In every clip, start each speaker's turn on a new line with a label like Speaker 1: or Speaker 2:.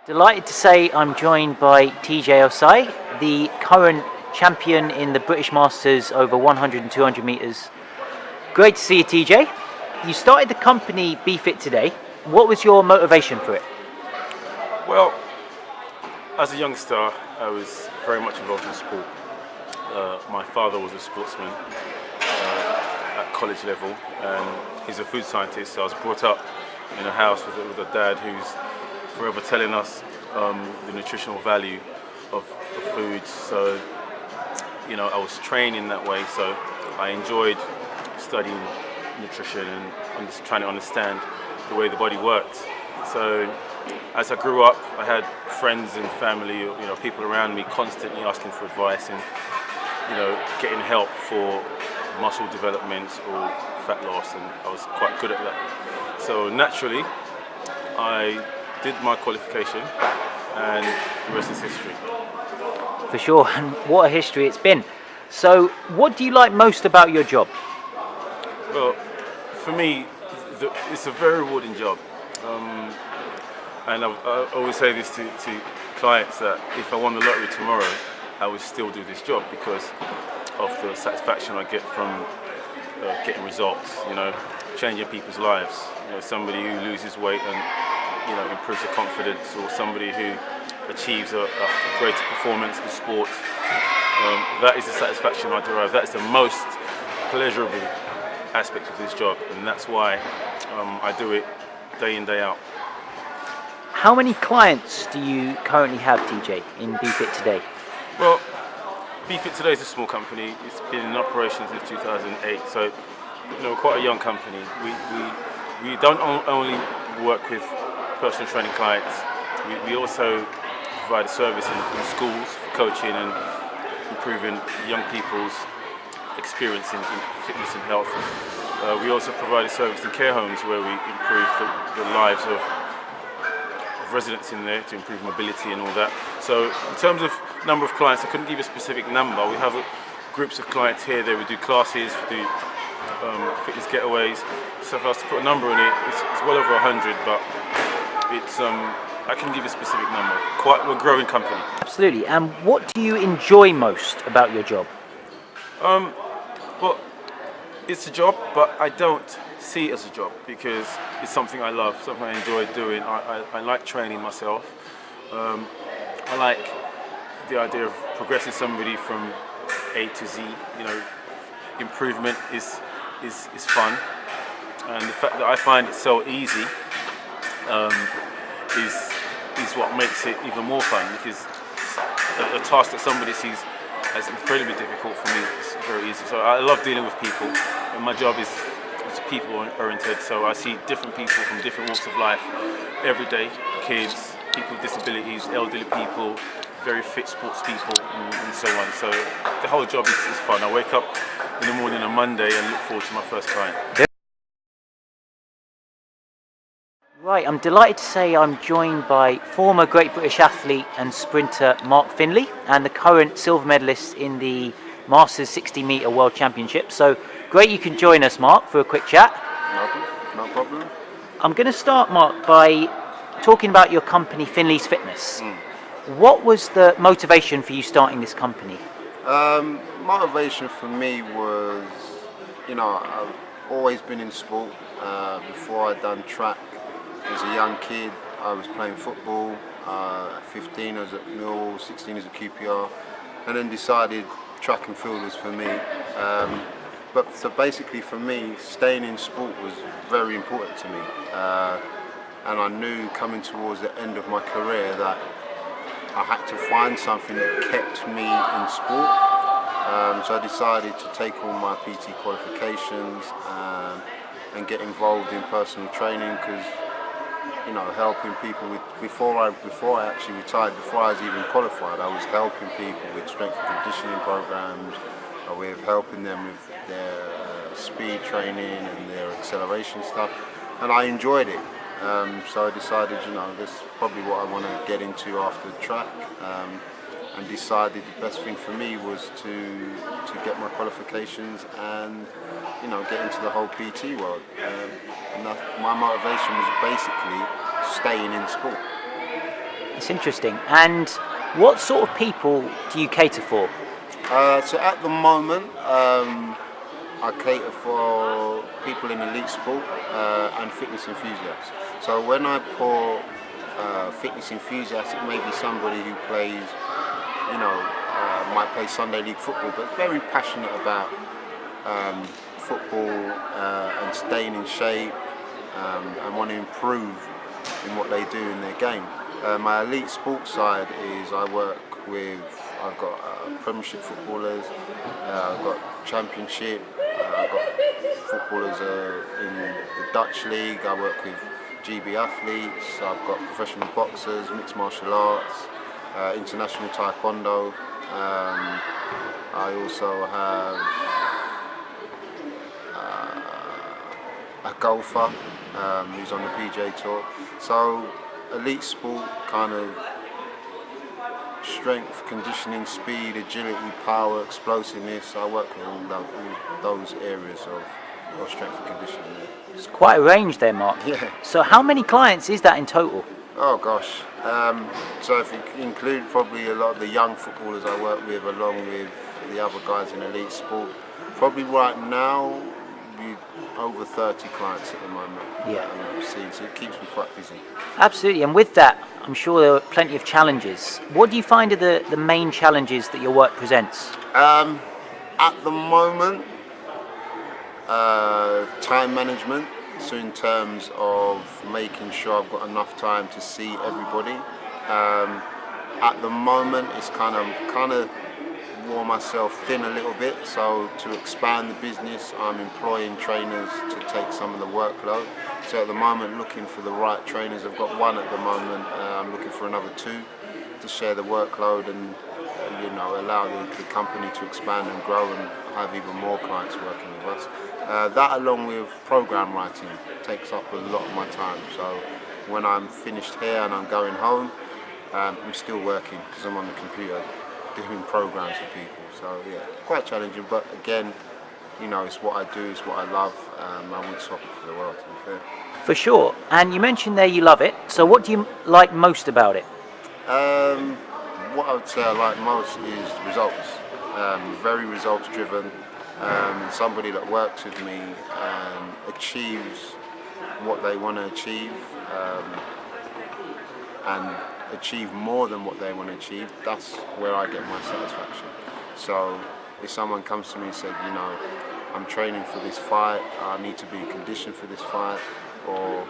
Speaker 1: Delighted to say I'm joined by TJ Ossai, the current champion in the British Masters over 100 and 200 metres. Great to see you, TJ. You started the company Be Fit Today. What was your motivation for it?
Speaker 2: Well, as a youngster, I was very much involved in sport. My father was a sportsman at college level, and he's a food scientist. So I was brought up in a house with a dad who's forever telling us the nutritional value of food. So, I was trained in that way. So I enjoyed studying nutrition and just trying to understand the way the body works. So as I grew up, I had friends and family, people around me constantly asking for advice and, getting help for muscle development or fat loss, and I was quite good at that. So naturally, I did my qualification, and the rest is history.
Speaker 1: For sure, and what a history it's been. So what do you like most about your job?
Speaker 2: Well, for me, it's a very rewarding job. And I always say this to clients, that if I won the lottery tomorrow, I would still do this job because of the satisfaction I get from getting results, changing people's lives. Somebody who loses weight and improves their confidence, or somebody who achieves a greater performance in sport. That is the satisfaction I derive. That is the most pleasurable aspect of this job, and that's why I do it day in, day out.
Speaker 1: How many clients do you currently have, TJ, in Be Fit Today?
Speaker 2: Well, Be Fit Today is a small company. It's been in operation since 2008, so quite a young company. We don't only work with personal training clients. We also provide a service in schools for coaching and improving young people's experience in fitness and health. We also provide a service in care homes where we improve the lives of residents in there to improve mobility and all that. So in terms of number of clients, I couldn't give a specific number. We have groups of clients here. There we do classes, we do fitness getaways. So if I was to put a number on it, it's well over 100, but it's I can give a specific number. We're a growing company.
Speaker 1: Absolutely. And what do you enjoy most about your job?
Speaker 2: Well, it's a job, but I don't see it as a job because it's something I love, something I enjoy doing. I like training myself. I like the idea of progressing somebody from A to Z. Improvement is fun, and the fact that I find it so easy is what makes it even more fun, because a task that somebody sees as incredibly difficult, for me, is very easy. So I love dealing with people, and my job is people oriented. So I see different people from different walks of life every day: kids, people with disabilities, elderly people, very fit sports people, and so on. So the whole job is fun. I wake up in the morning on Monday and look forward to my first client.
Speaker 1: Right, I'm delighted to say I'm joined by former Great British athlete and sprinter Mark Findlay, and the current silver medalist in the Masters 60-metre World Championship. So great you can join us, Mark, for a quick chat.
Speaker 3: No problem.
Speaker 1: I'm going to start, Mark, by talking about your company, Findlay's Fitness. What was the motivation for you starting this company?
Speaker 3: Motivation for me was, I've always been in sport. Before I'd done track as a young kid, I was playing football. At 15 I was at Mill, 16 as a QPR, and then decided track and field was for me. So basically for me, staying in sport was very important to me. And I knew coming towards the end of my career that I had to find something that kept me in sport. So I decided to take all my PT qualifications and get involved in personal training, because helping people with, before I actually retired, before I was even qualified, I was helping people with strength and conditioning programs, with helping them with their speed training and their acceleration stuff, and I enjoyed it. So I decided, that's probably what I want to get into after the track, and decided the best thing for me was to get my qualifications and get into the whole PT world. And my motivation was basically staying in sport.
Speaker 1: It's interesting. And what sort of people do you cater for?
Speaker 3: So at the moment, I cater for people in elite sport and fitness enthusiasts. So when I put fitness enthusiasts, it may be somebody who plays, might play Sunday league football, but very passionate about football and staying in shape and want to improve in what they do in their game. My elite sports side is I've got Premiership footballers, I've got Championship, I've got footballers in the Dutch league, I work with GB athletes, I've got professional boxers, mixed martial arts, international taekwondo. I also have a golfer who's on the PGA Tour. So elite sport, kind of strength, conditioning, speed, agility, power, explosiveness. I work with all those areas of strength and conditioning.
Speaker 1: It's quite a range there, Mark.
Speaker 3: Yeah.
Speaker 1: So how many clients is that in total?
Speaker 3: Oh gosh. So if you include probably a lot of the young footballers I work with, along with the other guys in elite sport, probably right now over 30 clients at the moment.
Speaker 1: Yeah.
Speaker 3: So it keeps me quite busy.
Speaker 1: Absolutely, and with that, I'm sure there are plenty of challenges. What do you find are the main challenges that your work presents?
Speaker 3: At the moment, time management. So in terms of making sure I've got enough time to see everybody. At the moment, it's kind of wore myself thin a little bit. So to expand the business, I'm employing trainers to take some of the workload. So at the moment, looking for the right trainers. I've got one at the moment. I'm looking for another two to share the workload and allow the company to expand and grow and have even more clients working with us. That, along with program writing, takes up a lot of my time. So when I'm finished here and I'm going home, I'm still working because I'm on the computer doing programs for people. So yeah, quite challenging, but again, it's what I do, it's what I love. I wouldn't swap it for the world, to be fair.
Speaker 1: For sure. And you mentioned there you love it. So what do you like most about it?
Speaker 3: What I would say I like most is results. Very results driven. Somebody that works with me achieves what they want to achieve and achieve more than what they want to achieve. That's where I get my satisfaction. So if someone comes to me and said, I'm training for this fight, I need to be conditioned for this fight, or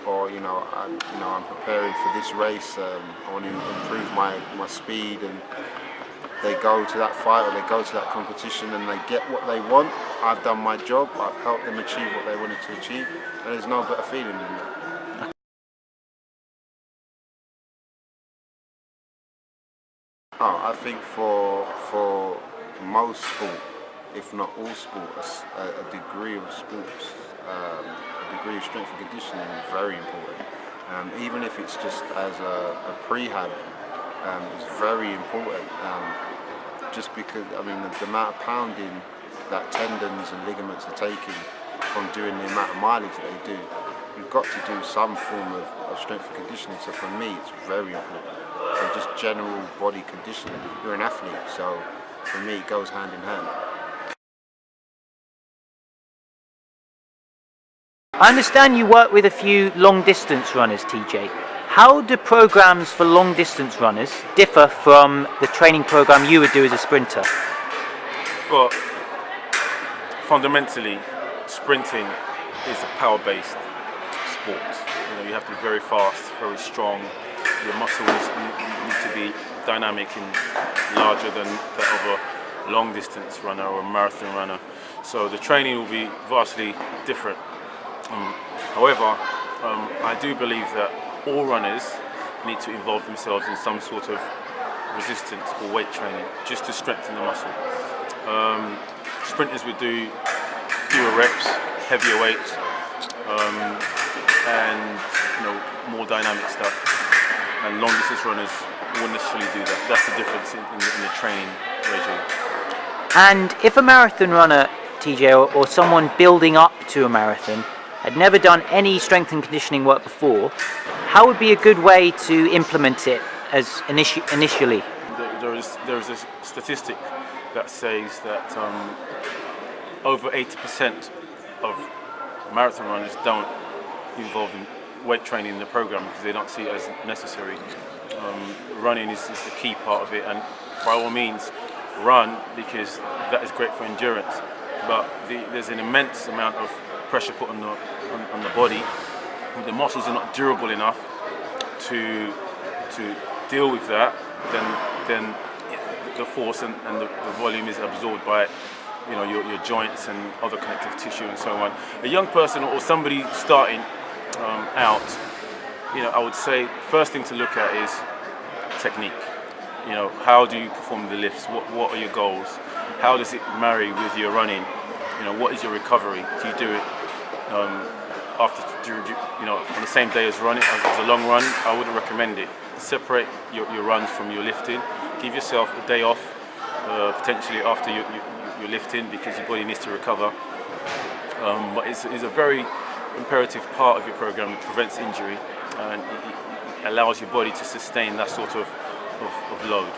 Speaker 3: I'm preparing for this race, I want to improve my speed, and they go to that fight or they go to that competition and they get what they want, I've done my job, I've helped them achieve what they wanted to achieve, and there's no better feeling than that. I think for most sport, if not all sports, a degree of sports, a degree of strength and conditioning is very important. Even if it's just as a prehab, it's very important. Just because, the amount of pounding that tendons and ligaments are taking from doing the amount of mileage that they do, you've got to do some form of strength and conditioning. So for me, it's very important. And just general body conditioning. You're an athlete, so for me, it goes hand in hand.
Speaker 1: I understand you work with a few long distance runners, TJ. How do programs for long distance runners differ from the training program you would do as a sprinter?
Speaker 2: Well, fundamentally, sprinting is a power-based sport. You have to be very fast, very strong. Your muscles need to be dynamic and larger than that of a long distance runner or a marathon runner. So the training will be vastly different. However, I do believe that all runners need to involve themselves in some sort of resistance or weight training just to strengthen the muscle. Sprinters would do fewer reps, heavier weights, and more dynamic stuff. And long distance runners wouldn't necessarily do that. That's the difference in the training regime.
Speaker 1: And if a marathon runner, TJ, or someone building up to a marathon had never done any strength and conditioning work before, How would be a good way to implement it as initially?
Speaker 2: There is a statistic that says that over 80% of marathon runners don't involve in weight training in the program because they don't see it as necessary. Running is the key part of it, and by all means run, because that is great for endurance, but there's an immense amount of pressure put on the body. The muscles are not durable enough to deal with that, then the force and the volume is absorbed by your joints and other connective tissue and so on. A young person or somebody starting out, I would say first thing to look at is technique. How do you perform the lifts? What are your goals? How does it marry with your running? What is your recovery? Do you do it on the same day as running, as a long run? I wouldn't recommend it. Separate your runs from your lifting. Give yourself a day off, potentially after your lifting, because your body needs to recover. But it's a very imperative part of your program. It prevents injury and it allows your body to sustain that sort of load.